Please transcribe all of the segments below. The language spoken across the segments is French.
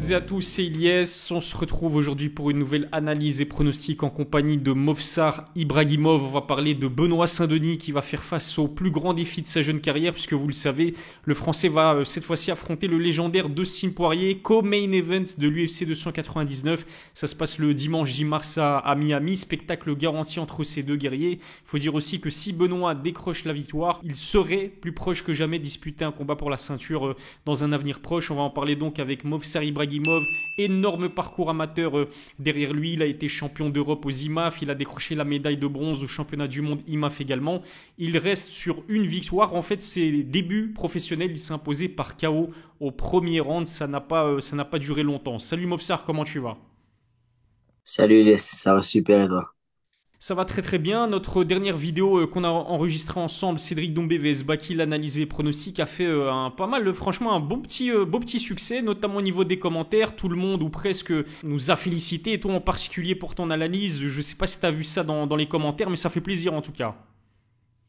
toutes et à tous, c'est Ilyes. On se retrouve aujourd'hui pour une nouvelle analyse et pronostic en compagnie de Movsar Ibragimov. On va parler de Benoît Saint-Denis qui va faire face au plus grand défi de sa jeune carrière, puisque vous le savez, le Français va cette fois-ci affronter le légendaire Dustin Poirier, co-main event de l'UFC 299. Ça se passe le dimanche 10 mars à Miami. Spectacle garanti entre ces deux guerriers. Il faut dire aussi que si Benoît décroche la victoire, il serait plus proche que jamais de disputer un combat pour la ceinture dans un avenir proche. On va en parler donc avec Movsar Ibragimov, énorme parcours amateur derrière lui. Il a été champion d'Europe aux IMAF, il a décroché la médaille de bronze au championnat du monde IMAF également. Il reste sur une victoire. En fait, ses débuts professionnels, il s'est imposé par KO au premier round. Ça n'a pas duré longtemps. Salut Movsar, comment tu vas? Salut Les, ça va super et toi? Ça va très très bien. Notre dernière vidéo qu'on a enregistrée ensemble, Cédric Doumbé vs Baki, l'analyse et pronostic, a fait un pas mal, franchement, un beau petit succès, notamment au niveau des commentaires. Tout le monde ou presque nous a félicité, et toi en particulier pour ton analyse. Je sais pas si tu as vu ça dans les commentaires, mais ça fait plaisir en tout cas.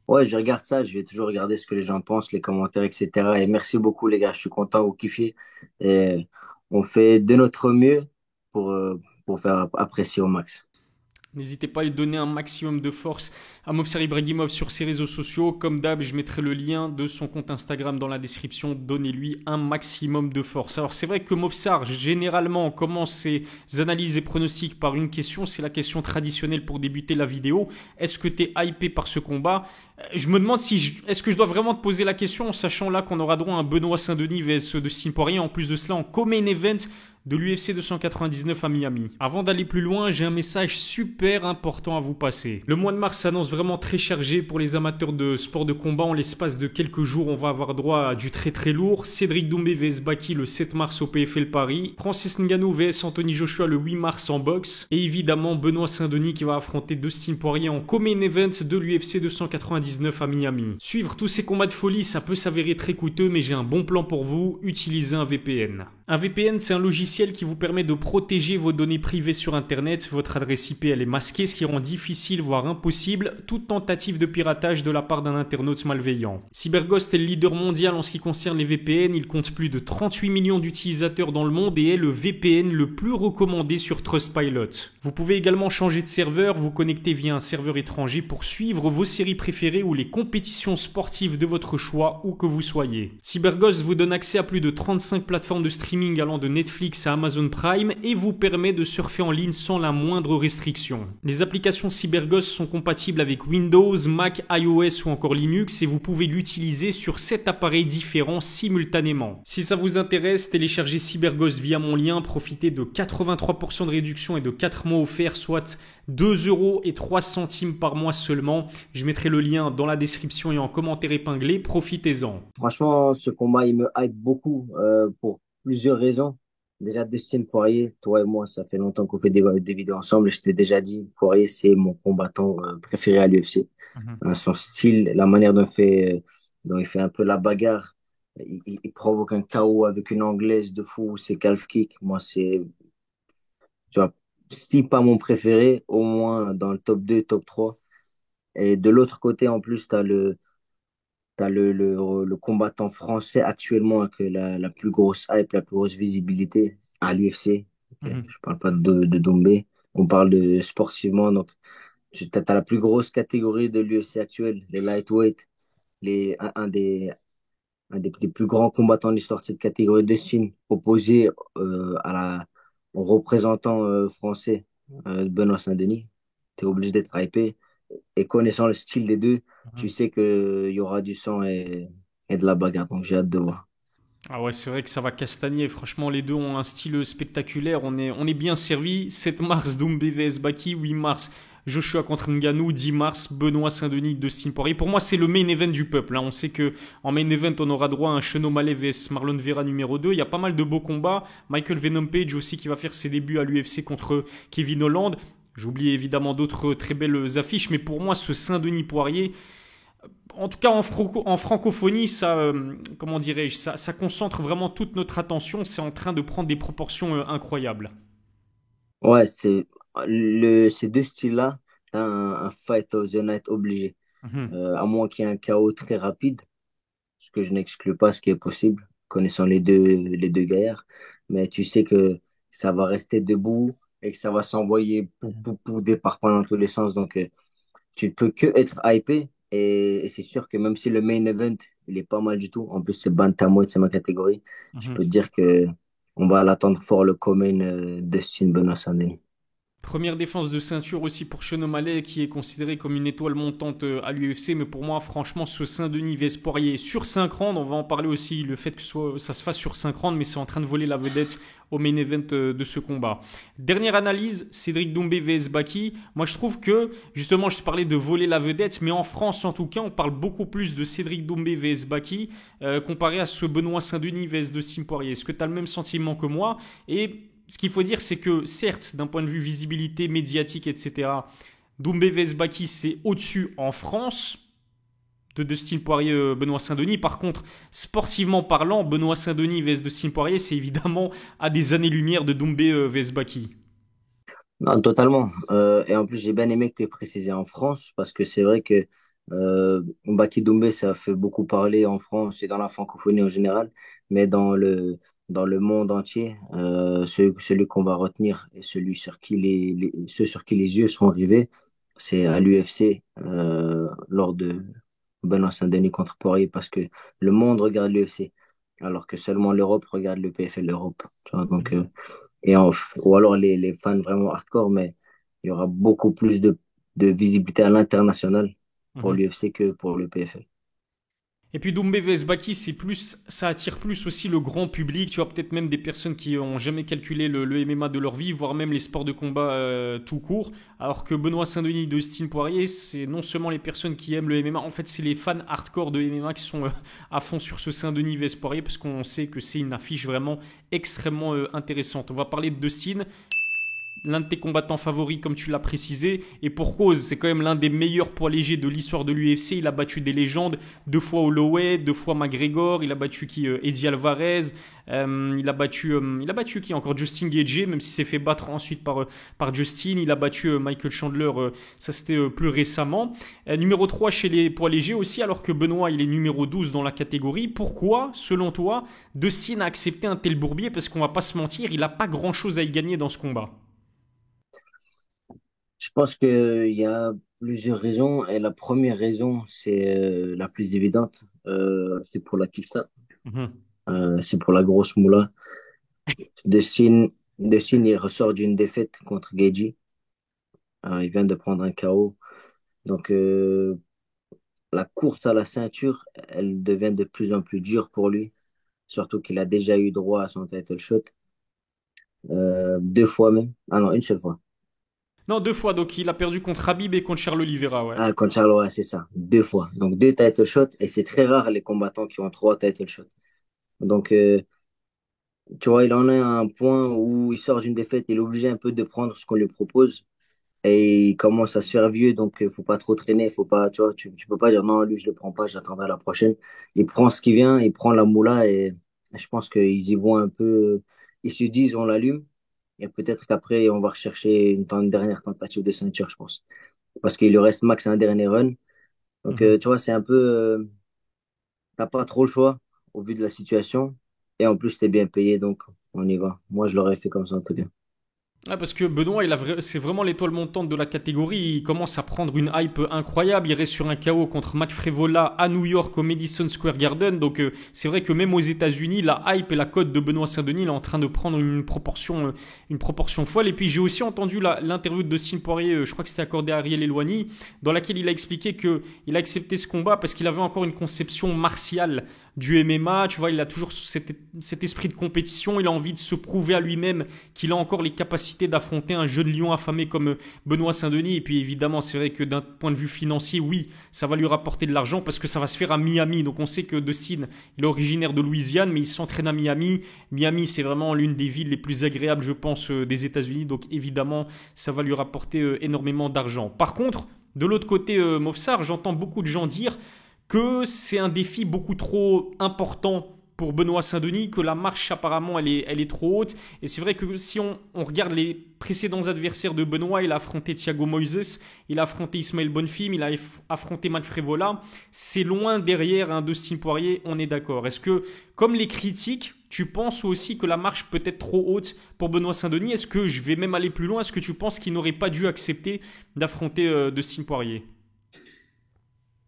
Ouais, je regarde ça, je vais toujours regarder ce que les gens pensent, les commentaires, etc. Et merci beaucoup les gars, je suis content, vous kiffez. Et on fait de notre mieux pour faire apprécier au max. N'hésitez pas à lui donner un maximum de force à Movsar Ibragimov sur ses réseaux sociaux. Comme d'hab, je mettrai le lien de son compte Instagram dans la description. Donnez-lui un maximum de force. Alors c'est vrai que Movsar, généralement, commence ses analyses et pronostics par une question. C'est la question traditionnelle pour débuter la vidéo. Est-ce que tu es hypé par ce combat? Je me demande si est-ce que je dois vraiment te poser la question en sachant là qu'on aura droit à un Benoît Saint-Denis vs Dustin Poirier. En plus de cela, en co-main event de l'UFC 299 à Miami. Avant d'aller plus loin, j'ai un message super important à vous passer. Le mois de mars s'annonce vraiment très chargé pour les amateurs de sport de combat. En l'espace de quelques jours, on va avoir droit à du très très lourd. Cédric Doumbé vs Baki le 7 mars au PFL Paris. Francis Ngannou vs Anthony Joshua le 8 mars en boxe. Et évidemment, Benoît Saint-Denis qui va affronter Dustin Poirier en co-main event de l'UFC 299 à Miami. Suivre tous ces combats de folie, ça peut s'avérer très coûteux, mais j'ai un bon plan pour vous. Utilisez un VPN. Un VPN, c'est un logiciel qui vous permet de protéger vos données privées sur Internet. Votre adresse IP, elle est masquée, ce qui rend difficile, voire impossible, toute tentative de piratage de la part d'un internaute malveillant. CyberGhost est le leader mondial en ce qui concerne les VPN. Il compte plus de 38 millions d'utilisateurs dans le monde et est le VPN le plus recommandé sur Trustpilot. Vous pouvez également changer de serveur, vous connecter via un serveur étranger pour suivre vos séries préférées ou les compétitions sportives de votre choix, où que vous soyez. CyberGhost vous donne accès à plus de 35 plateformes de streaming allant de Netflix à Amazon Prime et vous permet de surfer en ligne sans la moindre restriction. Les applications CyberGhost sont compatibles avec Windows, Mac, iOS ou encore Linux et vous pouvez l'utiliser sur 7 appareils différents simultanément. Si ça vous intéresse, téléchargez CyberGhost via mon lien, profitez de 83% de réduction et de 4 mois offerts, soit 2,03 € par mois seulement. Je mettrai le lien dans la description et en commentaire épinglé, profitez-en. Franchement, ce combat, il me hype beaucoup pour plusieurs raisons. Déjà, Dustin Poirier, toi et moi, ça fait longtemps qu'on fait des vidéos ensemble. Je t'ai déjà dit, Poirier, c'est mon combattant préféré à l'UFC. Son style, la manière dont il fait un peu la bagarre, il provoque un KO avec une anglaise de fou, c'est calf kick. Moi, tu vois, si pas mon préféré, au moins dans le top 2 top 3. Et de l'autre côté, en plus, t'as le combattant français actuellement avec la plus grosse hype, la plus grosse visibilité à l'UFC. Ok. Mhm. Je parle pas de Dombé, on parle de sportivement. Donc, tu as la plus grosse catégorie de l'UFC actuelle, les lightweight, un des plus grands combattants de l'histoire de cette catégorie de Chine, opposé au représentant français, Benoît Saint-Denis. Tu es obligé d'être hypé. Et connaissant le style des deux, tu Mhm. sais qu'il y aura du sang et de la bagarre. Donc j'ai hâte de voir. Ah ouais, c'est vrai que ça va castagner. Franchement, les deux ont un style spectaculaire. On est bien servi. 7 mars, Doumbé vs Baki. 8 mars, Joshua contre Ngannou. 10 mars, Benoît Saint-Denis, Dustin Poirier. Pour moi, c'est le main event du peuple, hein. On sait que en main event, on aura droit à un Sean O'Malley vs Marlon Vera numéro 2. Il y a pas mal de beaux combats. Michael Venom Page aussi qui va faire ses débuts à l'UFC contre Kevin Holland. J'oublie évidemment d'autres très belles affiches, mais pour moi, ce Saint-Denis Poirier, en tout cas en francophonie, ça, comment dirais-je, ça concentre vraiment toute notre attention. C'est en train de prendre des proportions incroyables. Ouais, ces deux styles-là, t'as un fight of the night obligé. Mhm. À moins qu'il y ait un chaos très rapide, ce que je n'exclus pas, ce qui est possible. connaissant les deux guerres. Mais tu sais que ça va rester debout et que ça va s'envoyer des parpaings dans tous les sens. Donc, tu ne peux que être hypé. Et c'est sûr que même si le main event, il est pas mal du tout, en plus c'est bantamweight, c'est ma catégorie, je Mhm. peux te dire que on va l'attendre fort le co-main Dustin Benoit Saint-Denis. Première défense de ceinture aussi pour Sean O'Malley qui est considéré comme une étoile montante à l'UFC. Mais pour moi, franchement, ce Saint-Denis vs Poirier sur 5 rounds, on va en parler aussi, le fait que ça se fasse sur 5 rounds, mais c'est en train de voler la vedette au main event de ce combat. Dernière analyse, Cédric Doumbé vs Baki. Moi, je trouve que, justement, je te parlais de voler la vedette, mais en France, en tout cas, on parle beaucoup plus de Cédric Doumbé vs Baki comparé à ce Benoît Saint-Denis vs de Sim Poirier. Est-ce que tu as le même sentiment que moi? Et ce qu'il faut dire, c'est que certes, d'un point de vue visibilité médiatique, etc., Doumbé vs Baki, c'est au-dessus en France de Dustin Poirier, Benoît Saint-Denis. Par contre, sportivement parlant, Benoît Saint-Denis vs Dustin Poirier, c'est évidemment à des années-lumière de Doumbé vs Baki. Non, totalement. Et en plus, j'ai bien aimé que tu aies précisé en France, parce que c'est vrai que Mbaki Doumbé, ça fait beaucoup parler en France et dans la francophonie en général, mais dans le monde entier, celui qu'on va retenir et celui sur qui ceux sur qui les yeux seront rivés, c'est à l'UFC lors de Benoît Saint-Denis contre Poirier, parce que le monde regarde l'UFC, alors que seulement l'Europe regarde le PFL l'Europe. Tu vois, donc, Mhm. ou alors les fans vraiment hardcore, mais il y aura beaucoup plus de visibilité à l'international pour Mhm. l'UFC que pour le PFL. Et puis Doumbé vs Baki, c'est plus, ça attire plus aussi le grand public. Tu vois, peut-être même des personnes qui ont jamais calculé le MMA de leur vie, voire même les sports de combat tout court. Alors que Benoît Saint-Denis, Dustin Poirier, c'est non seulement les personnes qui aiment le MMA, en fait, c'est les fans hardcore de MMA qui sont à fond sur ce Saint-Denis vs Poirier parce qu'on sait que c'est une affiche vraiment extrêmement intéressante. On va parler de Dustin, l'un de tes combattants favoris, comme tu l'as précisé, et pour cause, c'est quand même l'un des meilleurs poids légers de l'histoire de l'UFC. Il a battu des légendes, 2 fois Holloway, 2 fois McGregor, il a battu qui Eddie Alvarez, il a battu qui encore Justin Gaethje, même s'il s'est fait battre ensuite par Justin. Il a battu Michael Chandler, ça c'était plus récemment. Numéro 3 chez les poids légers aussi, alors que Benoît il est numéro 12 dans la catégorie. Pourquoi, selon toi, Dustin a accepté un tel bourbier? Parce qu'on va pas se mentir, il a pas grand chose à y gagner dans ce combat. Je pense qu'il y a plusieurs raisons, et la première raison, c'est la plus évidente, c'est pour la kifta, Mhm. c'est pour la grosse moula. Dustin, Dustin, il ressort d'une défaite contre Gaethje. Il vient de prendre un KO. Donc, la course à la ceinture, elle devient de plus en plus dure pour lui. Surtout qu'il a déjà eu droit à son title shot, deux fois même. Ah non, une seule fois. Non, 2 fois. Donc, il a perdu contre Habib et contre Charles Oliveira, ouais. Ah, contre Charleroi, c'est ça. Deux fois. Donc, deux title shots. Et c'est très rare les combattants qui ont trois title shots. Donc, tu vois, il en est à un point où il sort d'une défaite. Il est obligé un peu de prendre ce qu'on lui propose. Et il commence à se faire vieux. Donc, faut pas trop traîner. Faut pas, tu vois, tu peux pas dire non, lui, je le prends pas. J'attendrai la prochaine. Il prend ce qui vient. Il prend la moula. Et je pense qu'ils y vont un peu. Ils se disent, on l'allume. Et peut-être qu'après, on va rechercher une dernière tentative de ceinture, je pense. Parce qu'il lui reste max un dernier run. Donc, Mhm. tu vois, c'est un peu. T'as pas trop le choix au vu de la situation. Et en plus, t'es bien payé, donc on y va. Moi, je l'aurais fait comme ça, en tout cas. Ouais, parce que Benoît, c'est vraiment l'étoile montante de la catégorie. Il commence à prendre une hype incroyable. Il reste sur un KO contre Matt Frevola à New York au Madison Square Garden. Donc c'est vrai que même aux États-Unis, la hype et la cote de Benoît Saint-Denis est en train de prendre une proportion folle. Et puis j'ai aussi entendu l'interview de Dustin Poirier, je crois que c'était accordé à Ariel Helwani, dans laquelle il a expliqué que il a accepté ce combat parce qu'il avait encore une conception martiale du MMA. Tu vois, il a toujours cet esprit de compétition. Il a envie de se prouver à lui-même qu'il a encore les capacités d'affronter un jeune lion affamé comme Benoît Saint-Denis. Et puis évidemment, c'est vrai que d'un point de vue financier, oui, ça va lui rapporter de l'argent parce que ça va se faire à Miami. Donc on sait que Dustin, il est originaire de Louisiane, mais il s'entraîne à Miami. Miami, c'est vraiment l'une des villes les plus agréables, je pense, des États-Unis. Donc évidemment, ça va lui rapporter énormément d'argent. Par contre, de l'autre côté, Mofsar, j'entends beaucoup de gens dire que c'est un défi beaucoup trop important pour Benoît Saint-Denis, que la marche apparemment elle est trop haute. Et c'est vrai que si on regarde les précédents adversaires de Benoît, il a affronté Thiago Moises, il a affronté Ismaël Bonfim, il a affronté Manfred Vola. C'est loin derrière un Dustin Poirier, on est d'accord. Est-ce que, comme les critiques, tu penses aussi que la marche peut être trop haute pour Benoît Saint-Denis? Est-ce que je vais même aller plus loin? Est-ce que tu penses qu'il n'aurait pas dû accepter d'affronter Dustin Poirier?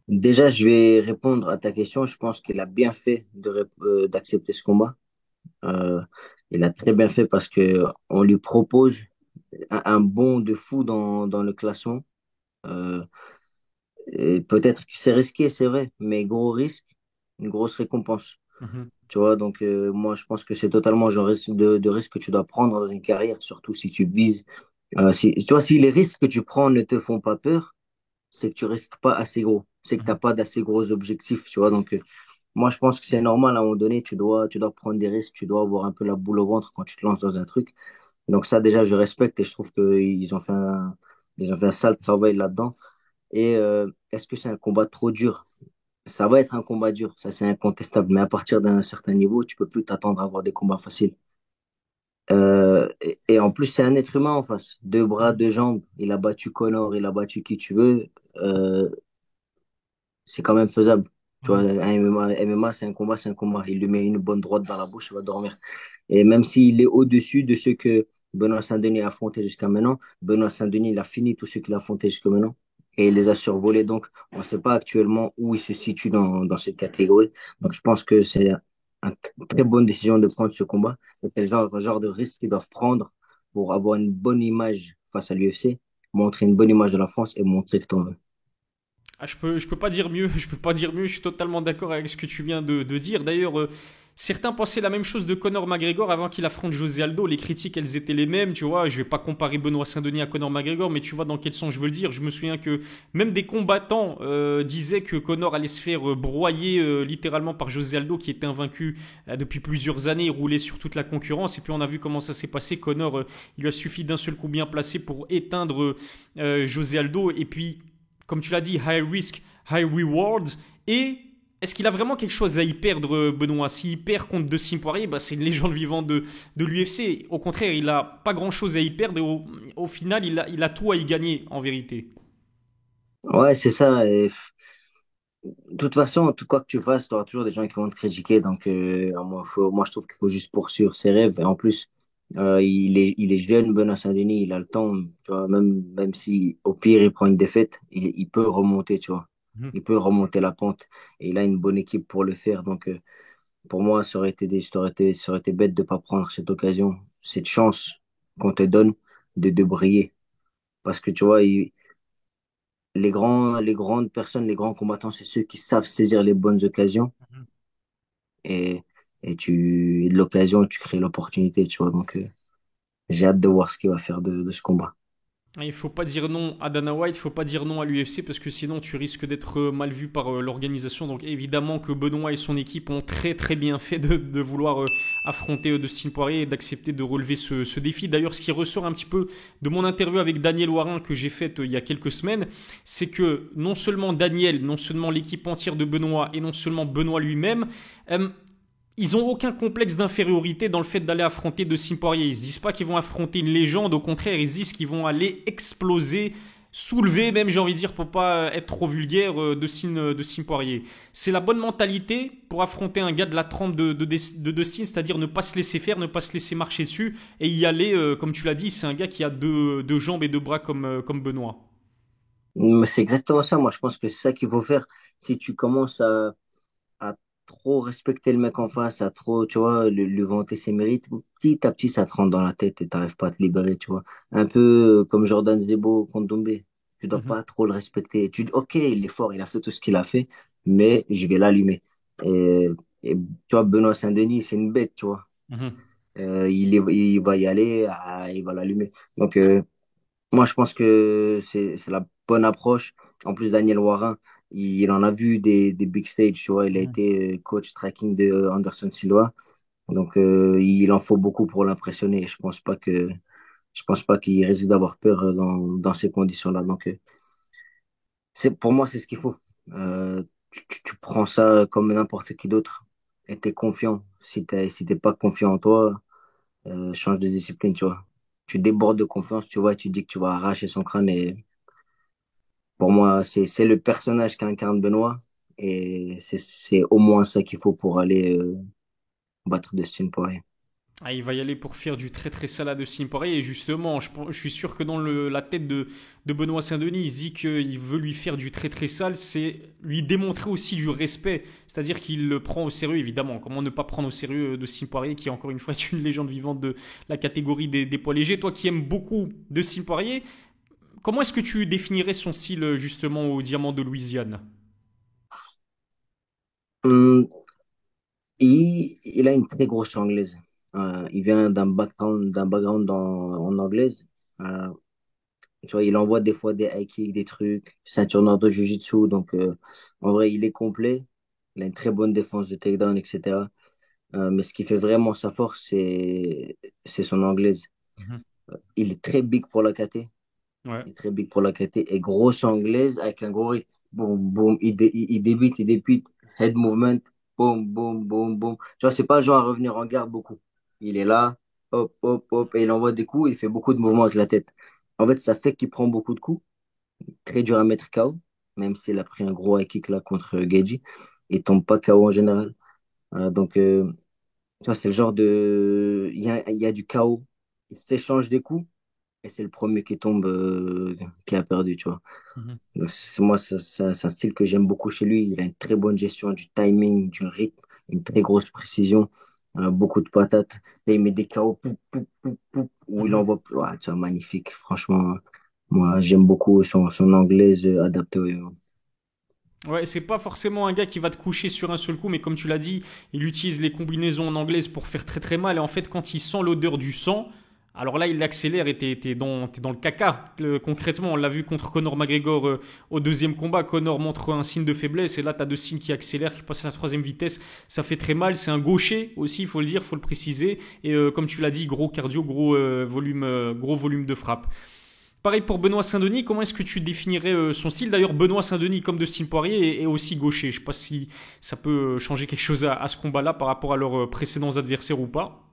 Déjà, je vais répondre à ta question. Je pense qu'il a bien fait d'accepter ce combat. Euh, il a très bien fait parce que on lui propose un bond de fou dans le classement. Euh, et peut-être que c'est risqué, c'est vrai, mais gros risque, une grosse récompense. Mhm. Tu vois, donc moi, je pense que c'est totalement le genre de risque que tu dois prendre dans une carrière, surtout si tu vises. Tu vois, si les risques que tu prends ne te font pas peur, c'est que tu risques pas assez gros. C'est que tu n'as Mhm. pas d'assez gros objectifs, tu vois. Donc, moi, je pense que c'est normal à un moment donné, tu dois prendre des risques, tu dois avoir un peu la boule au ventre quand tu te lances dans un truc. Donc, ça, déjà, je respecte et je trouve qu'ils ont fait un sale travail là-dedans. Et est-ce que c'est un combat trop dur? Ça va être un combat dur, ça c'est incontestable. Mais à partir d'un certain niveau, tu peux plus t'attendre à avoir des combats faciles. Et en plus, c'est un être humain en face. Deux bras, deux jambes. Il a battu Connor, il a battu qui tu veux. Euh, c'est quand même faisable. Tu vois, Mhm. un MMA, c'est un combat, c'est un combat. Il lui met une bonne droite dans la bouche, il va dormir. Et même s'il est au-dessus de ce que Benoît Saint-Denis a affronté jusqu'à maintenant, Benoît Saint-Denis, il a fini tout ce qu'il a affronté jusqu'à maintenant et il les a survolés. Donc, on ne sait pas actuellement où il se situe dans cette catégorie. Donc, je pense que c'est une très bonne décision de prendre ce combat. C'est le genre de risque qu'ils doivent prendre pour avoir une bonne image face à l'UFC, montrer une bonne image de la France et montrer que t'en veux. Ah, je peux pas dire mieux, je peux pas dire mieux, je suis totalement d'accord avec ce que tu viens de dire. D'ailleurs, certains pensaient la même chose de Conor McGregor avant qu'il affronte José Aldo. Les critiques, elles étaient les mêmes, tu vois. Je vais pas comparer Benoît Saint-Denis à Conor McGregor, mais tu vois dans quel sens je veux le dire. Je me souviens que même des combattants disaient que Conor allait se faire broyer littéralement par José Aldo, qui était invaincu depuis plusieurs années, il roulait sur toute la concurrence. Et puis on a vu comment ça s'est passé. Conor, il lui a suffi d'un seul coup bien placé pour éteindre José Aldo. Et puis comme tu l'as dit, high risk, high reward. Et est-ce qu'il a vraiment quelque chose à y perdre, Benoît? S'il perd contre Dustin Poirier, bah, c'est une légende vivante de l'UFC. Au contraire, il a pas grand-chose à y perdre et au final, il a tout à y gagner, en vérité. Ouais, c'est ça. Et de toute façon, tout quoi que tu fasses, tu auras toujours des gens qui vont te critiquer. Donc, moi, je trouve qu'il faut juste poursuivre ses rêves. Et en plus, il est jeune, Benoît Saint-Denis, il a le temps. Tu vois, même si au pire, il prend une défaite, il peut remonter, tu vois. Mhm. Il peut remonter la pente. Et il a une bonne équipe pour le faire. Donc, pour moi, ça aurait été bête de ne pas prendre cette occasion, cette chance qu'on te donne de briller. Parce que, tu vois, les grandes personnes, les grands combattants, c'est ceux qui savent saisir les bonnes occasions et, et de l'occasion, tu crées l'opportunité, tu vois. Donc, j'ai hâte de voir ce qu'il va faire de ce combat. Il faut pas dire non à Dana White, il faut pas dire non à l'UFC parce que sinon tu risques d'être mal vu par l'organisation. Donc évidemment que Benoît et son équipe ont très très bien fait de vouloir affronter Dustin Poirier et d'accepter de relever ce défi. D'ailleurs, ce qui ressort un petit peu de mon interview avec Daniel Warin que j'ai faite il y a quelques semaines, c'est que non seulement Daniel, non seulement l'équipe entière de Benoît et non seulement Benoît lui-même, euh, ils ont aucun complexe d'infériorité dans le fait d'aller affronter Dustin Poirier. Ils se disent pas qu'ils vont affronter une légende, au contraire, ils se disent qu'ils vont aller exploser, soulever même, j'ai envie de dire, pour pas être trop vulgaire, Dustin Poirier. C'est la bonne mentalité pour affronter un gars de la trempe de Dustin, c'est-à-dire ne pas se laisser faire, ne pas se laisser marcher dessus et y aller, comme tu l'as dit, c'est un gars qui a deux jambes et deux bras comme Benoît. Mais c'est exactement ça. Moi, je pense que c'est ça qu'il faut faire. Si tu commences à trop respecter le mec en face, à trop, tu vois, lui vanter ses mérites, petit à petit, ça te rentre dans la tête et t'arrives pas à te libérer, tu vois. Un peu comme Jordan Zebo contre Doumbé. Tu dois Mhm, pas trop le respecter. Tu dis, ok, il est fort, il a fait tout ce qu'il a fait, mais je vais l'allumer. Et tu vois, Benoît Saint-Denis, c'est une bête, tu vois. mhm. Il va y aller, il va l'allumer. Donc, moi, je pense que c'est la bonne approche. En plus, Daniel Warin, il en a vu des big stage, tu vois. Il a Mhm. été coach tracking de Anderson Silva. Donc, il en faut beaucoup pour l'impressionner. Je pense pas qu'il risque d'avoir peur dans ces conditions-là. Donc, pour moi, c'est ce qu'il faut. Tu prends ça comme n'importe qui d'autre. et t'es confiant. Si t'es pas confiant en toi, change de discipline, tu vois. Tu débordes de confiance, tu vois, et tu dis que tu vas arracher son crâne. Et pour moi, c'est le personnage qu'incarne Benoît. Et c'est au moins ça qu'il faut pour aller battre Dustin Poirier. Ah, il va y aller pour faire du très très sale à Dustin Poirier. Et justement, je suis sûr que dans la tête de Benoît Saint-Denis, il dit qu'il veut lui faire du très très sale. C'est lui démontrer aussi du respect. C'est-à-dire qu'il le prend au sérieux, évidemment. Comment ne pas prendre au sérieux Dustin Poirier, qui encore une fois est une légende vivante de la catégorie des poids légers. Toi qui aimes beaucoup Dustin Poirier, comment est-ce que tu définirais son style justement au diamant de Louisiane? Hum, il a une très grosse anglaise. Il vient d'un background en anglaise. Euh, Tu vois, il envoie des fois des high kicks, des trucs, ceinture noire de jiu-jitsu. Donc, en vrai, il est complet. Il a une très bonne défense de takedown, etc. Mais ce qui fait vraiment sa force, c'est son anglaise. Mhm. Il est très big pour la KT. Ouais. Il est très big pour la KT. Et grosse anglaise avec un gros rythme. Boum, boum. Il débute, il débute. Head movement. Boum, boum, boum, boum. Tu vois, c'est pas le genre à revenir en garde beaucoup. Il est là. Hop, hop, hop. Et il envoie des coups. Il fait beaucoup de mouvements avec la tête. En fait, ça fait qu'il prend beaucoup de coups. Très dur à mettre KO, même s'il a pris un gros high kick là contre Geji. Il tombe pas KO en général. Donc, tu vois, c'est le genre de. Il y a du KO. Il s'échange des coups et c'est le premier qui tombe qui a perdu, tu vois. Mhm. Donc, moi, c'est un style que j'aime beaucoup chez lui. Il a une très bonne gestion du timing, du rythme, une très grosse précision, beaucoup de patates. Et il met des KO pou, pou, pou, pou, où il Mhm. envoie. Ouais, tu vois, magnifique. Franchement, moi, j'aime beaucoup son anglaise adaptée au MMA. Ouais, c'est pas forcément un gars qui va te coucher sur un seul coup, mais comme tu l'as dit, il utilise les combinaisons en anglaise pour faire très très mal. Et en fait, quand il sent l'odeur du sang, alors là, il accélère et t'es dans le caca. Concrètement, on l'a vu contre Conor McGregor au deuxième combat. Conor montre un signe de faiblesse et là, t'as deux signes qui accélèrent, qui passent à la troisième vitesse. Ça fait très mal. C'est un gaucher aussi, il faut le dire, il faut le préciser. Et comme tu l'as dit, gros cardio, gros volume de frappe. Pareil pour Benoît Saint-Denis, comment est-ce que tu définirais son style? D'ailleurs, Benoît Saint-Denis, comme Dustin Poirier, est aussi gaucher. Je ne sais pas si ça peut changer quelque chose à ce combat-là par rapport à leurs précédents adversaires ou pas.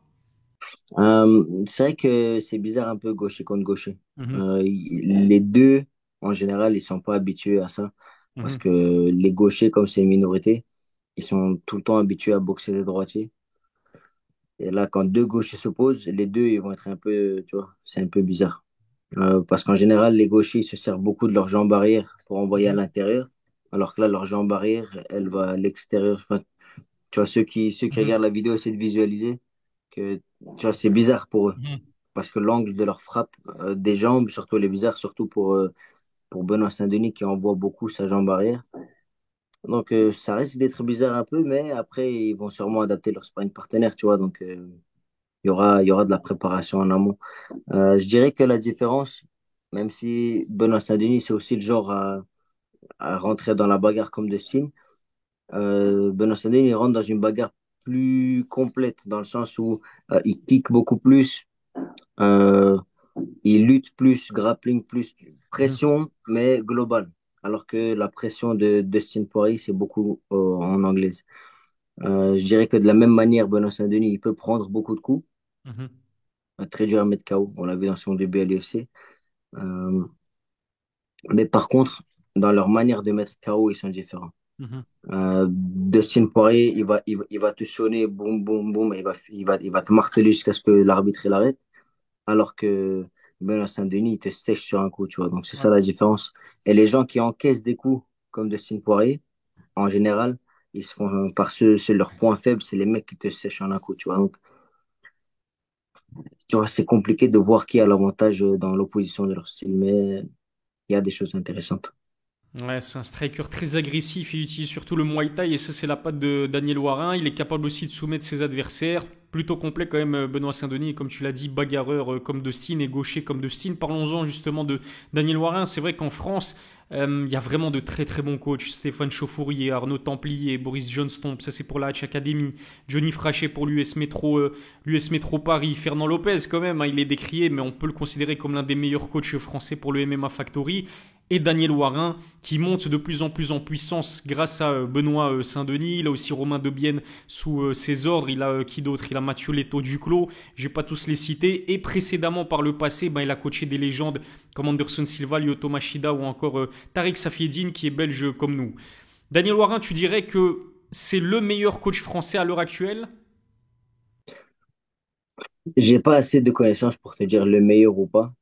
C'est vrai que c'est bizarre un peu gaucher contre gaucher. Mhm, Les deux, en général, ils sont pas habitués à ça parce mhm, que les gauchers, comme c'est une minorité, ils sont tout le temps habitués à boxer les droitiers. Et là, quand deux gauchers s'opposent, les deux, ils vont être un peu, tu vois, c'est un peu bizarre. Parce qu'en général, les gauchers, ils se servent beaucoup de leur jambe arrière pour envoyer à mhm, l'intérieur, alors que là, leur jambe arrière, elle va à l'extérieur. Enfin, tu vois, ceux qui mhm, regardent la vidéo essaient de visualiser que, tu vois, c'est bizarre pour eux. mhm. Parce que l'angle de leur frappe des jambes, surtout les bizarres, surtout pour Benoît Saint-Denis qui envoie beaucoup sa jambe arrière. Donc, ça risque d'être bizarre un peu, mais après, ils vont sûrement adapter leur sparring partenaire, tu vois. Donc, il y aura de la préparation en amont. Je dirais que la différence, même si Benoît Saint-Denis, c'est aussi le genre à rentrer dans la bagarre comme de Sting, Benoît Saint-Denis, il rentre dans une bagarre plus complète, dans le sens où il pique beaucoup plus, euh, il lutte plus, grappling plus, Mhm. pression, mais globale. Alors que la pression de Dustin Poirier, c'est beaucoup en anglaise. Je dirais que de la même manière, Benoît Saint-Denis, il peut prendre beaucoup de coups, Mhm. très dur à mettre KO. On l'a vu dans son début à l'UFC. Euh, mais par contre, dans leur manière de mettre KO, ils sont différents. Mhm. Dustin Poirier, il va te sonner, boum, boum, boum, il va te marteler jusqu'à ce que l'arbitre il arrête. Alors que Benoît Saint-Denis, il te sèche sur un coup, tu vois. Donc, c'est ça Ouais. la différence. Et les gens qui encaissent des coups, comme Dustin Poirier, en général, ils se font, par c'est leur point faible, c'est les mecs qui te sèchent en un coup, tu vois. Donc, tu vois, c'est compliqué de voir qui a l'avantage dans l'opposition de leur style, mais il y a des choses intéressantes. Ouais, c'est un striker très agressif. Il utilise surtout le Muay Thai et ça, c'est la patte de Daniel Warin. Il est capable aussi de soumettre ses adversaires. Plutôt complet quand même, Benoît Saint-Denis. Et comme tu l'as dit, bagarreur comme Dustin et gaucher comme Dustin. Parlons-en justement de Daniel Warin. C'est vrai qu'en France, il y a vraiment de très très bons coachs. Stéphane Chauffourier, Arnaud Templier, Boris Johnston. Ça, c'est pour la Hatch Academy. Johnny Frachet pour l'US Métro Paris. Fernand Lopez, quand même, hein, il est décrié, mais on peut le considérer comme l'un des meilleurs coachs français pour le MMA Factory. et Daniel Warin qui monte de plus en plus en puissance grâce à Benoît Saint-Denis. Il a aussi Romain Debienne sous ses ordres. Il a qui d'autre? Il a Mathieu Leto Duclos. Je vais pas tous les citer. Et précédemment, par le passé, il a coaché des légendes comme Anderson Silva, Lyoto Machida ou encore Tarek Safieddine qui est belge comme nous. Daniel Warin, tu dirais que c'est le meilleur coach français à l'heure actuelle? J'ai pas assez de connaissances pour te dire le meilleur ou pas,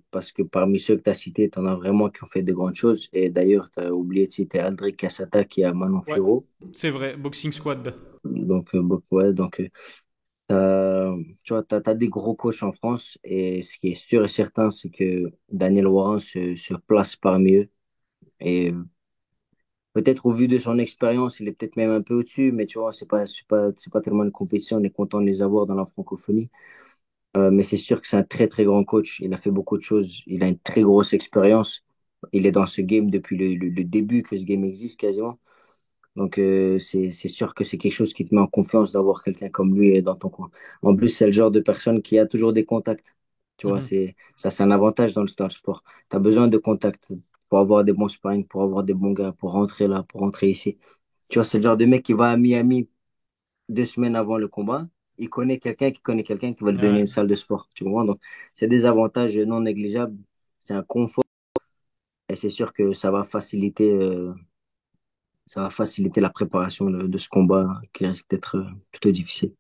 parce que parmi ceux que tu as cités, tu en as vraiment qui ont fait de grandes choses. Et d'ailleurs, tu as oublié de citer Aldric Cassata qui a Manon Ouais, Fiorot. c'est vrai. Boxing Squad. Ouais, tu vois, t'as des gros coachs en France. Et ce qui est sûr et certain, c'est que Daniel Warren se place parmi eux. Et peut-être au vu de son expérience, il est peut-être même un peu au-dessus, mais tu vois, c'est pas tellement une compétition. On est content de les avoir dans la francophonie. Mais c'est sûr que c'est un très très grand coach. Il a fait beaucoup de choses. Il a une très grosse expérience. Il est dans ce game depuis le début que ce game existe quasiment. Donc c'est sûr que c'est quelque chose qui te met en confiance d'avoir quelqu'un comme lui dans ton coin. En plus, c'est le genre de personne qui a toujours des contacts. Tu vois, Mhm. c'est un avantage dans le sport. Tu as besoin de contacts pour avoir des bons sparring, pour avoir des bons gars, pour rentrer là, pour rentrer ici. Tu vois, c'est le genre de mec qui va à Miami 2 semaines avant le combat, il connaît quelqu'un qui connaît quelqu'un qui va lui donner une Ouais. salle de sport. Tu comprends? Donc, c'est des avantages non négligeables. C'est un confort et c'est sûr que ça va faciliter la préparation de ce combat qui risque d'être plutôt difficile.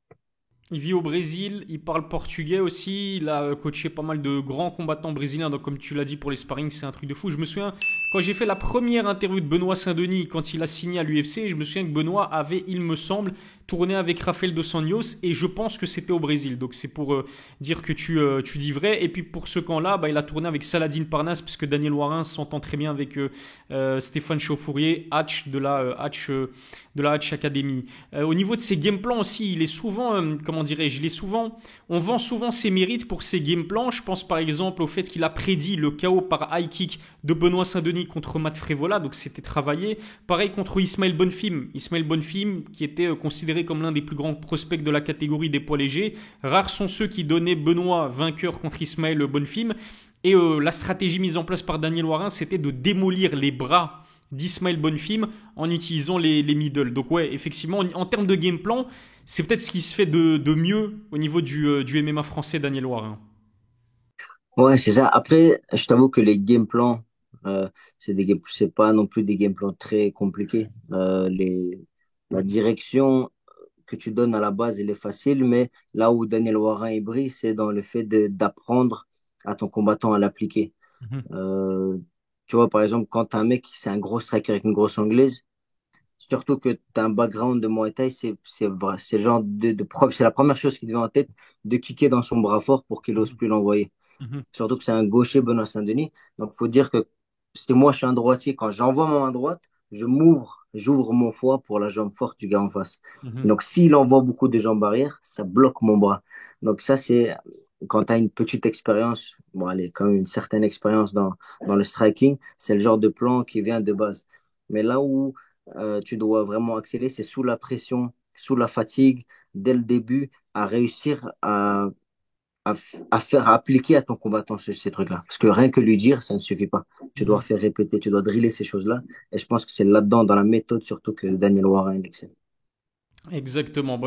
Il vit au Brésil, il parle portugais aussi, il a coaché pas mal de grands combattants brésiliens, donc comme tu l'as dit pour les sparring, c'est un truc de fou. Je me souviens, quand j'ai fait la première interview de Benoît Saint-Denis, quand il a signé à l'UFC, je me souviens que Benoît avait, il me semble, tourné avec Rafael Dos Anjos, et je pense que c'était au Brésil. Donc c'est pour dire que tu dis vrai. Et puis pour ce camp-là, il a tourné avec Saladin Parnasse, puisque Daniel Warin s'entend très bien avec Stéphane Chauffourier, Hatch de la Hatch Academy. Au niveau de ses game plans aussi, il est souvent, comment dirais-je, il est souvent, on vend souvent ses mérites pour ses game plans. Je pense par exemple au fait qu'il a prédit le KO par high kick de Benoît Saint-Denis contre Matt Frévola, donc c'était travaillé. Pareil contre Ismaël Bonfim. Ismaël Bonfim, qui était considéré comme l'un des plus grands prospects de la catégorie des poids légers. Rares sont ceux qui donnaient Benoît vainqueur contre Ismaël Bonfim. Et la stratégie mise en place par Daniel Warin, c'était de démolir les bras d'Ismaël Bonfim en utilisant les middle. Donc ouais, effectivement, en termes de game plan, c'est peut-être ce qui se fait de mieux au niveau du MMA français, Daniel Warin. Ouais, c'est ça. Après, je t'avoue que les game plans, c'est pas non plus des game plans très compliqués. La direction que tu donnes à la base, elle est facile, mais là où Daniel Warin il brille, c'est dans le fait d'apprendre à ton combattant à l'appliquer. Mhm. Euh, Tu vois, par exemple, quand un mec, c'est un gros striker avec une grosse anglaise, surtout que tu as un background de Muay Thai, c'est le genre c'est la première chose qui te vient en tête de kicker dans son bras fort pour qu'il ose Mhm. plus l'envoyer. Mhm. Surtout que c'est un gaucher, Benoît Saint-Denis. Donc, faut dire que si moi, je suis un droitier, quand j'envoie ma main droite, j'ouvre mon foie pour la jambe forte du gars en face. Mhm. Donc, s'il envoie beaucoup de jambes arrière, ça bloque mon bras. Donc, ça, c'est quand tu as une petite expérience, bon, allez, quand même une certaine expérience dans le striking, c'est le genre de plan qui vient de base. Mais là où tu dois vraiment accélérer, c'est sous la pression, sous la fatigue, dès le début, à réussir à appliquer à ton combattant ces trucs-là. Parce que rien que lui dire, ça ne suffit pas. Tu dois Mhm. faire répéter, tu dois driller ces choses-là. Et je pense que c'est là-dedans, dans la méthode surtout, que Daniel Warren excelle. Exactement.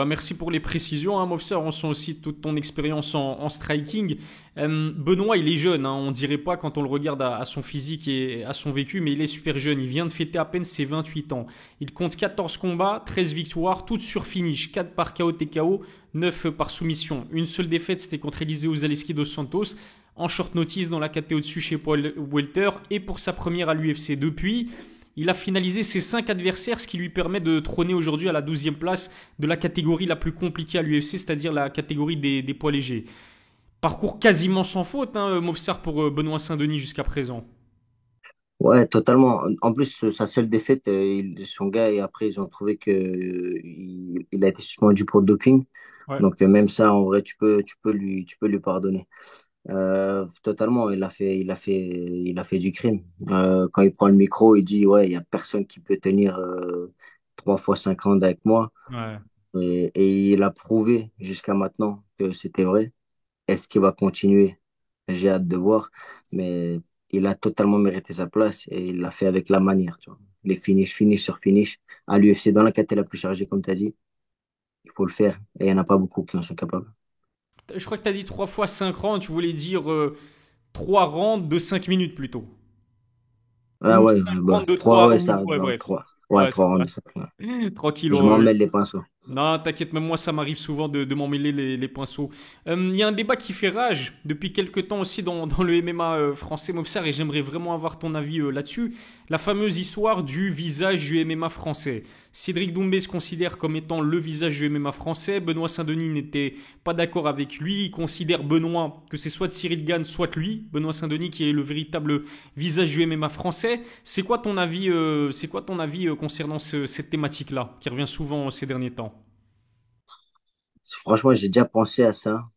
Merci pour les précisions, hein, Mofsar. On sent aussi toute ton expérience en striking. Benoît, il est jeune, hein, on dirait pas quand on le regarde à son physique et à son vécu, mais il est super jeune. Il vient de fêter à peine ses 28 ans. Il compte 14 combats, 13 victoires, toutes sur finish, 4 par KO TKO, 9 par soumission. Une seule défaite, c'était contre Eliseo Zaleski dos Santos en short notice dans la catégorie au-dessus chez Paul Welter et pour sa première à l'UFC. Depuis, il a finalisé ses 5 adversaires, ce qui lui permet de trôner aujourd'hui à la 12e place de la catégorie la plus compliquée à l'UFC, c'est-à-dire la catégorie des poids légers. Parcours quasiment sans faute, hein, Movsar pour Benoît Saint-Denis jusqu'à présent. Ouais, totalement. En plus, sa seule défaite, son gars, et après, ils ont trouvé que il a été suspendu pour doping. Ouais. Donc, même ça, en vrai, tu peux lui pardonner. Totalement, il a fait du crime. Quand il prend le micro, il dit, ouais, il y a personne qui peut tenir 3 fois 5 rounds avec moi. Ouais. Et il a prouvé jusqu'à maintenant que c'était vrai. Est-ce qu'il va continuer? J'ai hâte de voir. Mais il a totalement mérité sa place et il l'a fait avec la manière, tu vois. Les finish sur finish. À l'UFC, dans la catégorie la plus chargée, comme tu as dit, il faut le faire. Et il n'y en a pas beaucoup qui en sont capables. Je crois que tu as dit 3 fois 5 rounds, tu voulais dire 3 rounds de 5 minutes plutôt. Ah Ou ouais, 5 ouais, rounds bah, de trois, 3 ouais, rounds. ça, Ouais, dans bref. trois. Ouais, Ouais, c'est trois ça. rounds, ça. Ouais. Tranquille. Je m'en mêle les pinceaux. Non, t'inquiète, même moi, ça m'arrive souvent de m'en mêler les pinceaux. Il y a un débat qui fait rage depuis quelques temps aussi dans le MMA français, Mofsar, et j'aimerais vraiment avoir ton avis là-dessus. La fameuse histoire du visage du MMA français. Cédric Doumbé se considère comme étant le visage du MMA français. Benoît Saint-Denis n'était pas d'accord avec lui. Il considère Benoît que c'est soit de Cyril Gane, soit de lui. Benoît Saint-Denis qui est le véritable visage du MMA français. C'est quoi ton avis concernant cette thématique-là, qui revient souvent ces derniers temps? Franchement, j'ai déjà pensé à ça.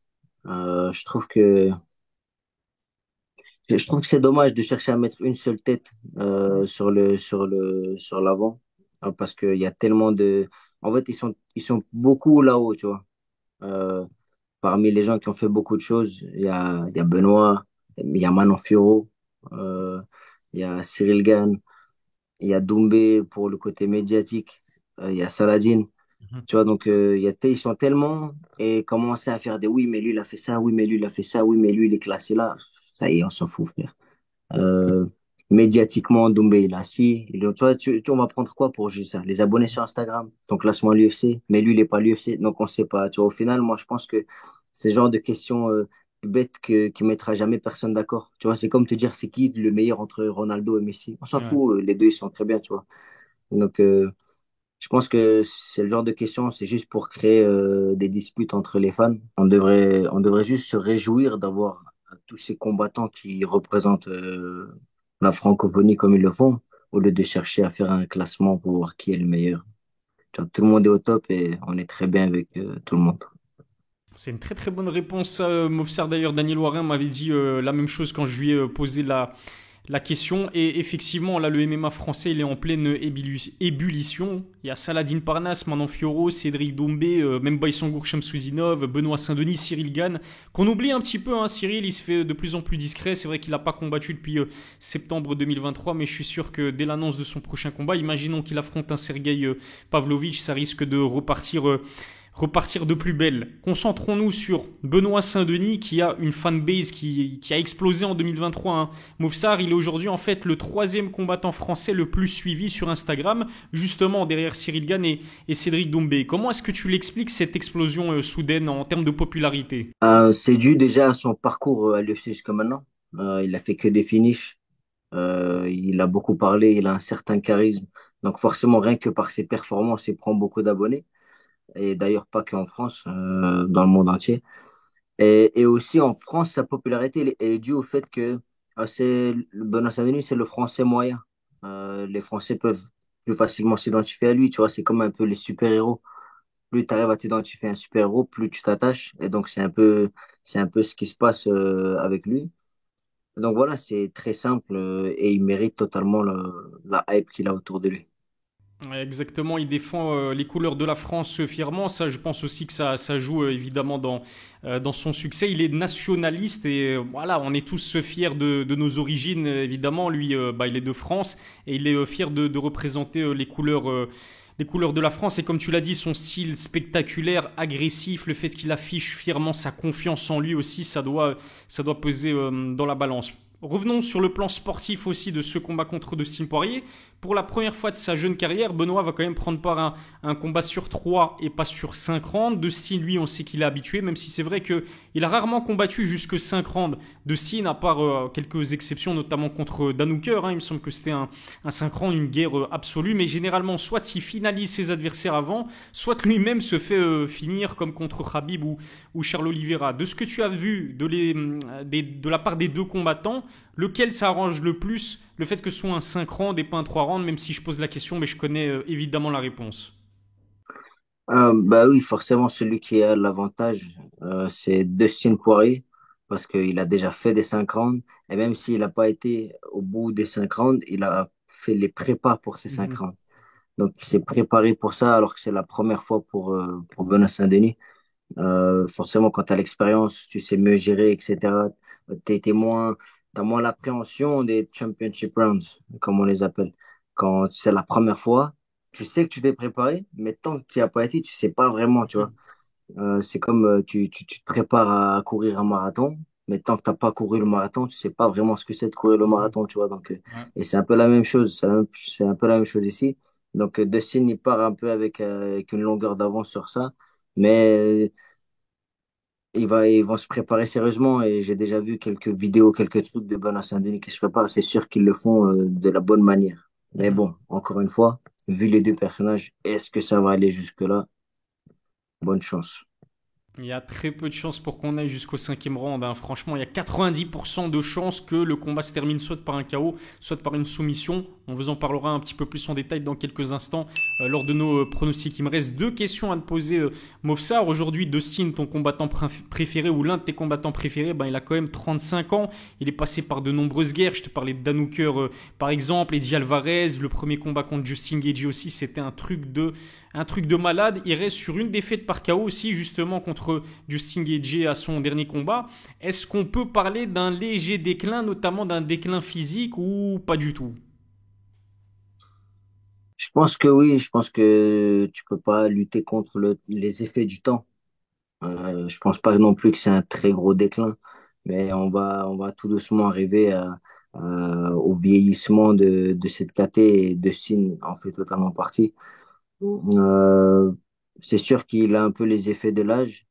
Je trouve que c'est dommage de chercher à mettre une seule tête sur l'avant. Parce qu'il y a tellement de. En fait, ils sont beaucoup là-haut, tu vois. Euh, Parmi les gens qui ont fait beaucoup de choses, il y a Benoît, il y a Manon Fiorot, euh, il y a Cyril Gane, il y a Doumbé pour le côté médiatique, il y a Saladin. Mhm. Tu vois, donc ils sont tellement et commencer à faire des oui, mais lui il a fait ça, oui, mais lui il a fait ça, oui, mais lui il est classé là. Ça y est, on s'en fout, frère. Euh, Médiatiquement, Doumbé il a assis. Tu vois, on va prendre quoi pour juger ça? Les abonnés sur Instagram, ton classement à l'UFC, mais lui il est pas à l'UFC, donc on sait pas. Tu vois, au final, moi je pense que c'est le genre de questions bêtes qui mettra jamais personne d'accord. Tu vois, c'est comme te dire c'est qui le meilleur entre Ronaldo et Messi. On s'en Ouais. fout, les deux ils sont très bien, tu vois. Donc, je pense que c'est le genre de question, c'est juste pour créer des disputes entre les fans. On devrait juste se réjouir d'avoir tous ces combattants qui représentent la francophonie comme ils le font, au lieu de chercher à faire un classement pour voir qui est le meilleur. Tu vois, tout le monde est au top et on est très bien avec tout le monde. C'est une très très bonne réponse. Mofsar d'ailleurs, Daniel Warin m'avait dit la même chose quand je lui ai posé la question. Et effectivement, là, le MMA français, il est en pleine ébullition. Il y a Saladin Parnasse, Manon Fiorot, Cédric Doumbé, même Baïsangour Shamsuzinov, Benoît Saint-Denis, Cyril Gane, qu'on oublie un petit peu. Hein. Cyril, il se fait de plus en plus discret. C'est vrai qu'il n'a pas combattu depuis septembre 2023, mais je suis sûr que dès l'annonce de son prochain combat, imaginons qu'il affronte un Sergei Pavlovitch, ça risque de repartir de plus belle. Concentrons-nous sur Benoît Saint-Denis qui a une fanbase qui a explosé en 2023. Hein. Moufsar, il est aujourd'hui en fait le troisième combattant français le plus suivi sur Instagram, justement derrière Cyril Gane et Cédric Doumbé. Comment est-ce que tu l'expliques cette explosion soudaine en termes de popularité? C'est dû déjà à son parcours à l'UFC jusqu'à maintenant. Il a fait que des finishes. Il a beaucoup parlé, il a un certain charisme. Donc forcément, rien que par ses performances, il prend beaucoup d'abonnés. Et d'ailleurs pas qu'en France, dans le monde entier. Et aussi en France, sa popularité est due au fait que le Benoît Saint-Denis, c'est le français moyen. Les Français peuvent plus facilement s'identifier à lui, tu vois, c'est comme un peu les super-héros. Plus tu arrives à t'identifier à un super-héros, plus tu t'attaches. Et donc c'est un peu ce qui se passe avec lui. Donc voilà, c'est très simple et il mérite totalement la hype qu'il a autour de lui. Ouais, exactement, il défend les couleurs de la France fièrement. Ça, je pense aussi que ça joue évidemment dans son succès. Il est nationaliste et voilà, on est tous fiers de nos origines. Évidemment, lui, bah, il est de France et il est fier de représenter les couleurs de la France. Et comme tu l'as dit, son style spectaculaire, agressif, le fait qu'il affiche fièrement sa confiance en lui aussi, ça doit peser dans la balance. Revenons sur le plan sportif aussi de ce combat contre Dustin Poirier. Pour la première fois de sa jeune carrière, Benoît va quand même prendre part à un combat sur 3 et pas sur 5 rounds. Dustin, lui, on sait qu'il est habitué, même si c'est vrai qu'il a rarement combattu jusque 5 rounds. Dustin, à part quelques exceptions, notamment contre Dan Hooker, hein, il me semble que c'était un 5 rounds, une guerre absolue, mais généralement, soit il finalise ses adversaires avant, soit lui-même se fait finir comme contre Khabib ou Charles Oliveira. De ce que tu as vu de la part des deux combattants, lequel s'arrange le plus, le fait que ce soit un 5 rounds et pas un 3 rounds, même si je pose la question, mais je connais évidemment la réponse. Bah oui, forcément, celui qui a l'avantage, c'est Dustin Poirier, parce qu'il a déjà fait des 5 rounds, et même s'il n'a pas été au bout des 5 rounds, il a fait les prépas pour ces 5 Mhm. rounds. Donc, il s'est préparé pour ça, alors que c'est la première fois pour Benoît Saint-Denis. Forcément, quand tu as l'expérience, tu sais mieux gérer, etc. T'es témoin. moins l'appréhension des championship rounds, comme on les appelle. Quand c'est la première fois, tu sais que tu t'es préparé, mais tant que tu n'y as pas été, tu sais pas vraiment, tu vois. C'est comme tu te prépares à courir un marathon, mais tant que tu n'as pas couru le marathon, tu sais pas vraiment ce que c'est de courir le Mhm. marathon, tu vois. Donc, Ouais. et c'est un peu la même chose, c'est un peu la même chose ici. Donc, Dustin, il part un peu avec une longueur d'avance sur ça, mais ils vont se préparer sérieusement et j'ai déjà vu quelques vidéos, quelques trucs de Benoît Saint-Denis qui se préparent. C'est sûr qu'ils le font de la bonne manière. Mais Mhm. bon, encore une fois, vu les deux personnages, est-ce que ça va aller jusque-là? Bonne chance. Il y a très peu de chances pour qu'on aille jusqu'au cinquième round, hein. Franchement, il y a 90% de chances que le combat se termine soit par un KO, soit par une soumission. On vous en parlera un petit peu plus en détail dans quelques instants lors de nos pronostics. Il me reste deux questions à te poser, Movsar. Aujourd'hui, Dustin, ton combattant préféré ou l'un de tes combattants préférés, ben, il a quand même 35 ans. Il est passé par de nombreuses guerres. Je te parlais de Dan Hooker, par exemple, Eddie Alvarez. Le premier combat contre Justin Gaethje aussi, c'était un truc de malade. Il reste sur une défaite par KO aussi, justement, contre Justin Gaethje à son dernier combat. Est-ce qu'on peut parler d'un léger déclin, notamment d'un déclin physique ou pas du tout? Je pense que oui, je pense que tu peux pas lutter contre les effets du temps. Je pense pas non plus que c'est un très gros déclin, mais on va tout doucement arriver au vieillissement de cette KT et de Sin en fait totalement partie. Euh, c'est sûr qu'il a un peu les effets de l'âge,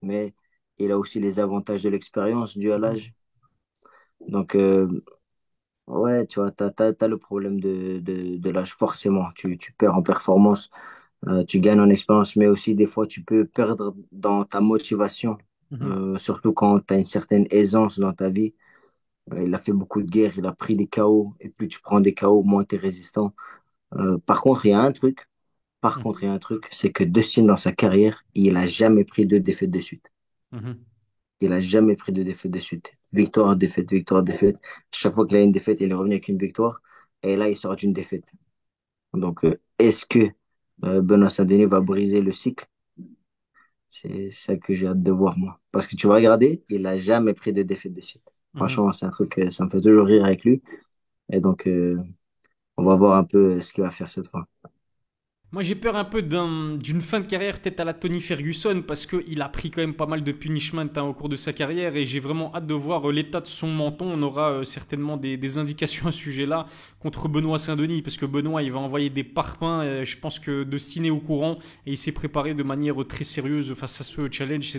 mais il a aussi les avantages de l'expérience dû à l'âge. Donc, ouais, tu vois, t'as le problème de l'âge, forcément. Tu perds en performance, tu gagnes en expérience, mais aussi des fois, tu peux perdre dans ta motivation, Mhm. surtout quand tu as une certaine aisance dans ta vie. Il a fait beaucoup de guerres, il a pris des KO, et plus tu prends des KO, moins tu es résistant. Par contre, il y a un truc, Mhm. c'est que Dustin, dans sa carrière, il a jamais pris deux défaites de suite. Mhm. Il a jamais pris de défaite de suite. Victoire, défaite, victoire, défaite. Chaque fois qu'il a une défaite, il est revenu avec une victoire. Et là, il sort d'une défaite. Donc, est-ce que Benoît Saint-Denis va briser le cycle? C'est ça que j'ai hâte de voir, moi. Parce que tu vas regarder, il a jamais pris de défaite de suite. Mhm. Franchement, c'est un truc, ça me fait toujours rire avec lui. Et donc, on va voir un peu ce qu'il va faire cette fois. Moi, j'ai peur un peu d'une fin de carrière peut-être à la Tony Ferguson parce qu'il a pris quand même pas mal de punishment, hein, au cours de sa carrière et j'ai vraiment hâte de voir l'état de son menton. On aura certainement des indications à ce sujet-là contre Benoît Saint-Denis parce que Benoît, il va envoyer des parpaings. Je pense que de Ciné au courant et il s'est préparé de manière très sérieuse face à ce challenge.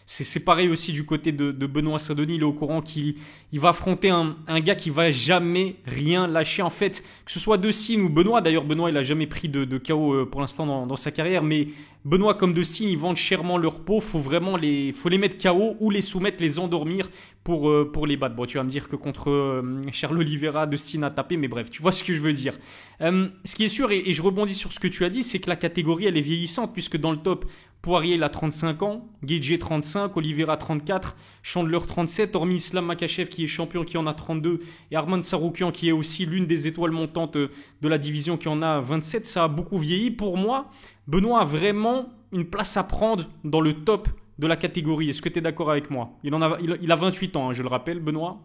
C'est pareil aussi du côté de Benoît Saint-Denis. Il est au courant qu'il va affronter un gars qui va jamais rien lâcher. En fait, que ce soit De Cine ou Benoît, d'ailleurs Benoît il a jamais pris de KO pour l'instant dans sa carrière, mais Benoît comme De Cine ils vendent chèrement leur peau, faut les mettre KO ou les soumettre, les endormir pour les battre. Bon, tu vas me dire que contre Charles Oliveira, De Cine a tapé, mais bref, tu vois ce que je veux dire. Ce qui est sûr, et je rebondis sur ce que tu as dit, c'est que la catégorie elle est vieillissante, puisque dans le top, Poirier il a 35 ans, Gaethje 35, Oliveira 34, Chandler 37, hormis Islam Makachev qui est champion qui en a 32 et Arman Saroukian qui est aussi l'une des étoiles montantes de la division qui en a 27, ça a beaucoup vieilli. Pour moi, Benoît a vraiment une place à prendre dans le top de la catégorie. Est-ce que tu es d'accord avec moi? Il a 28 ans, hein, je le rappelle, Benoît.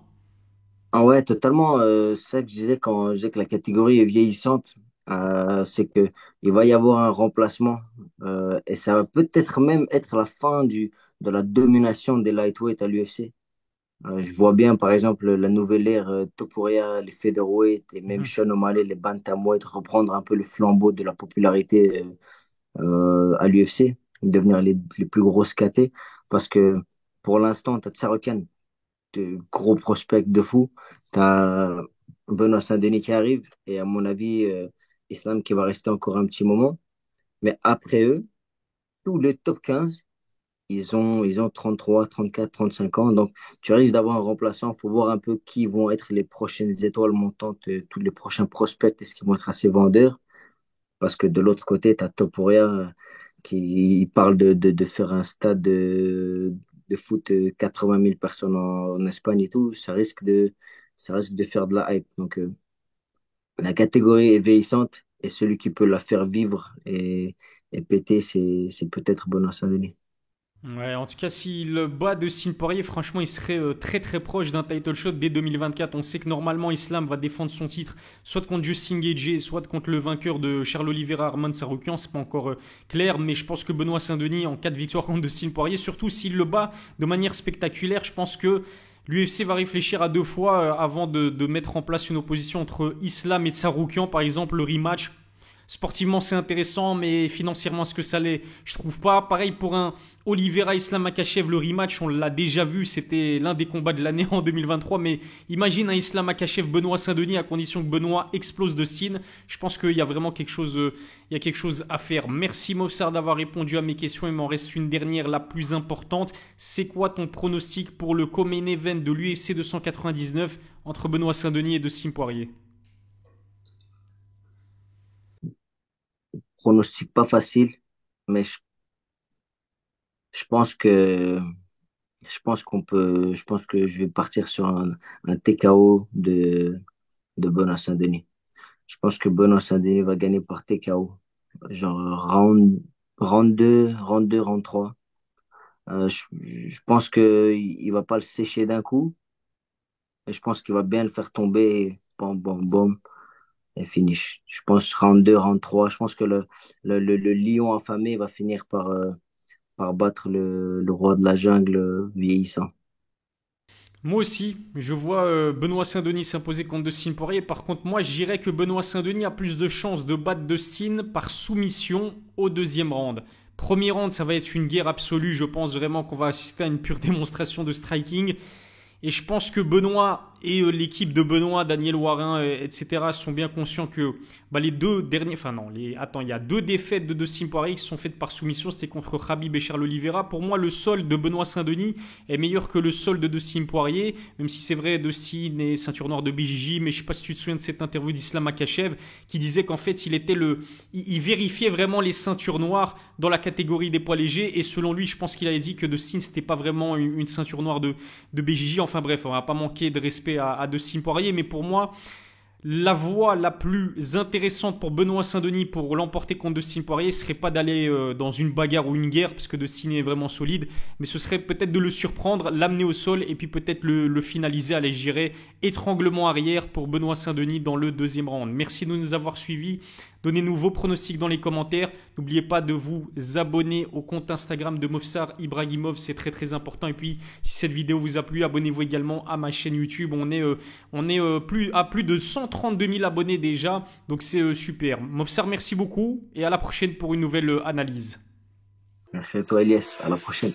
Ah ouais, totalement. C'est ça que je disais quand je disais que la catégorie est vieillissante. C'est que il va y avoir un remplacement et ça va peut-être même être la fin de la domination des lightweight à l'UFC. Je vois bien, par exemple, la nouvelle ère Topuria, les featherweight et même Mhm, Sean O'Malley, les bantamweight, reprendre un peu le flambeau de la popularité à l'UFC, devenir les plus grosses KT. Parce que pour l'instant, tu as Tsarokan, de gros prospects de fou. Tu as Benoît Saint-Denis qui arrive et à mon avis, Islam qui va rester encore un petit moment. Mais après eux, tous les top 15 ils ont 33, 34, 35 ans. Donc, tu risques d'avoir un remplaçant. Il faut voir un peu qui vont être les prochaines étoiles montantes, tous les prochains prospects. Est-ce qu'ils vont être assez vendeurs? Parce que de l'autre côté, tu as Topuria qui parle de faire un stade de foot 80 000 personnes en Espagne et tout. Ça risque de faire de la hype. Donc, la catégorie est vieillissante et celui qui peut la faire vivre et péter, c'est peut-être Benoît Saint-Denis. Ouais, en tout cas, s'il bat Dustin Poirier, franchement, il serait très très proche d'un title shot dès 2024. On sait que normalement, Islam va défendre son titre soit contre Justin Gaethje, soit contre le vainqueur de Charles Oliveira, Arman Saroukian. C'est pas encore clair, mais je pense que Benoît Saint-Denis, en cas de victoire contre Dustin Poirier, surtout s'il le bat de manière spectaculaire, je pense que l'UFC va réfléchir à deux fois avant de mettre en place une opposition entre Islam et Saroukian, par exemple, le rematch. Sportivement, c'est intéressant, mais financièrement, est-ce que ça l'est? Je trouve pas. Pareil pour un Oliveira Islam Makhachev, le rematch, on l'a déjà vu, c'était l'un des combats de l'année en 2023. Mais imagine un Islam Makhachev Benoît Saint-Denis à condition que Benoît explose de Sine. Je pense qu'il y a vraiment il y a quelque chose à faire. Merci Movsar d'avoir répondu à mes questions. Il m'en reste une dernière, la plus importante. C'est quoi ton pronostic pour le co-main event de l'UFC 299 entre Benoît Saint-Denis et Dustin Poirier? Pronostic pas facile, mais je pense que je pense que je vais partir sur un TKO de Benoît Saint-Denis. Je pense que Benoît Saint-Denis va gagner par TKO. Genre round 2, round 3. Je pense que il va pas le sécher d'un coup. Et je pense qu'il va bien le faire tomber. Bom, bom, bom. Et finish. Je pense round 2, round 3. Je pense que le lion affamé va finir par battre le roi de la jungle vieillissant. Moi aussi, je vois Benoît Saint-Denis s'imposer contre Dustin Poirier. Par contre, moi, je dirais que Benoît Saint-Denis a plus de chances de battre Dustin par soumission au deuxième round. Premier round, ça va être une guerre absolue. Je pense vraiment qu'on va assister à une pure démonstration de striking. Et je pense que Benoît et l'équipe de Benoît, Daniel Warin, etc. sont bien conscients que les deux derniers... Enfin non, attends, il y a deux défaites de Dustin Poirier qui sont faites par soumission. C'était contre Khabib et Charles Oliveira. Pour moi, le sol de Benoît Saint-Denis est meilleur que le sol de Dustin Poirier. Même si c'est vrai, Dustin est ceinture noire de BJJ. Mais je sais pas si tu te souviens de cette interview d'Islam Makhachev qui disait qu'en fait, il vérifiait vraiment les ceintures noires dans la catégorie des poids légers. Et selon lui, je pense qu'il avait dit que Dustin, c'était pas vraiment une ceinture noire de BJJ. Enfin bref, on va pas manquer de respect à Dustin Poirier, mais pour moi, la voie la plus intéressante pour Benoît Saint-Denis pour l'emporter contre Dustin Poirier serait pas d'aller dans une bagarre ou une guerre, parce que Dustin est vraiment solide, mais ce serait peut-être de le surprendre, l'amener au sol et puis peut-être le finaliser, aller gérer étranglement arrière pour Benoît Saint-Denis dans le deuxième round. Merci de nous avoir suivis. Donnez-nous vos pronostics dans les commentaires. N'oubliez pas de vous abonner au compte Instagram de Movsar Ibragimov, c'est très très important. Et puis, si cette vidéo vous a plu, abonnez-vous également à ma chaîne YouTube. On est à plus de 132 000 abonnés déjà, donc c'est super. Movsar, merci beaucoup et à la prochaine pour une nouvelle analyse. Merci à toi, Elias. À la prochaine.